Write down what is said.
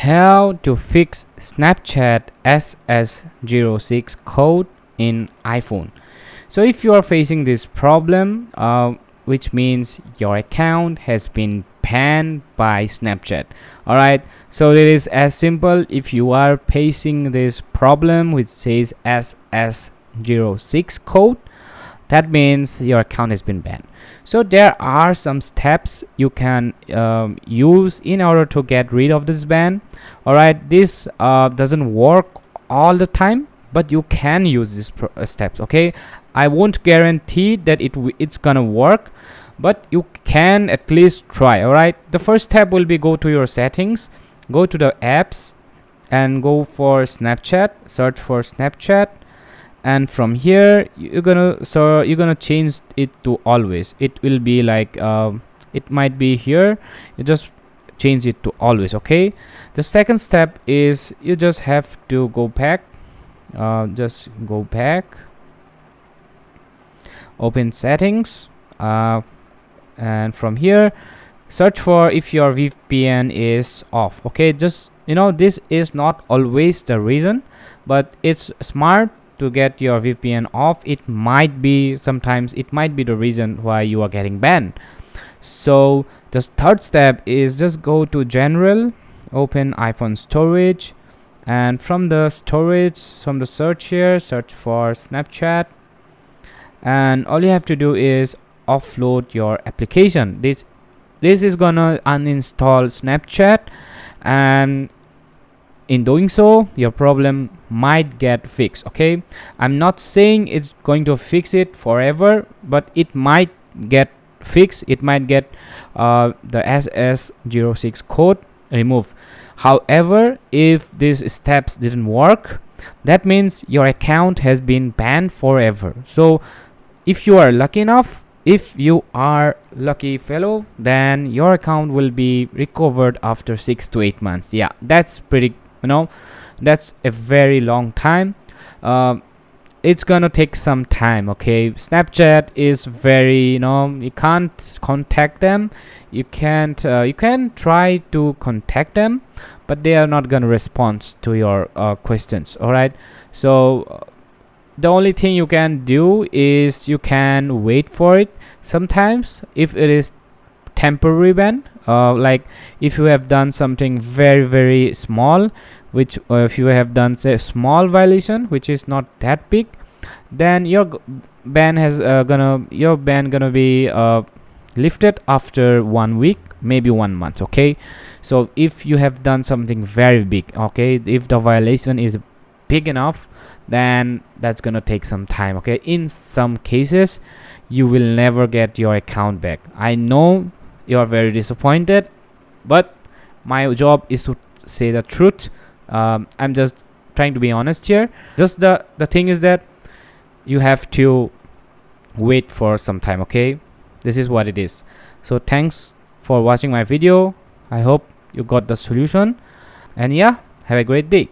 How to fix Snapchat SS06 code in iPhone. So if you are facing this problem, which means your account has been banned by Snapchat. Alright, so it is as simple. If you are facing this problem which says SS06 code, that means your account has been banned. So there are some steps you can use in order to get rid of this ban. All right, this doesn't work all the time, but you can use these steps. Okay, I won't guarantee that it's gonna work, but you can at least try. All right, the first step will be go to your settings, go to the apps, and go for Snapchat. Search for Snapchat. And from here you're gonna change it to always. It will be like it might be here. You just change it to always. Okay, the second step is you just have to go back, just go back, open settings, and from here search for if your VPN is off. Okay, just this is not always the reason, but it's smart to get your VPN off. It might be sometimes it might be the reason why you are getting banned. So the third step is just go to general, open iPhone storage, and from the storage, from the search here, search for Snapchat, and all you have to do is offload your application. This is gonna uninstall Snapchat, and in doing so your problem might get fixed. Okay, I'm not saying it's going to fix it forever, but it might get fixed. It might get the SS06 code removed. However, if these steps didn't work, that means your account has been banned forever. So if you are lucky enough, if you are lucky fellow, then your account will be recovered after 6 to 8 months. Yeah, that's pretty, that's a very long time. It's gonna take some time. Okay, Snapchat is very, you can't contact them. You can't you can try to contact them, but they are not gonna respond to your questions. All right, so the only thing you can do is you can wait for it. Sometimes if it is temporary ban, like if you have done something very very small, which if you have done say small violation which is not that big, then your ban gonna be lifted after 1 week, maybe 1 month. Okay, so if you have done something very big, okay, if the violation is big enough, then that's gonna take some time. Okay, in some cases you will never get your account back. I know you are very disappointed, but my job is to say the truth. I'm just trying to be honest here. Just the thing is that you have to wait for some time. Okay, this is what it is. So thanks for watching my video. I hope you got the solution, and yeah, have a great day.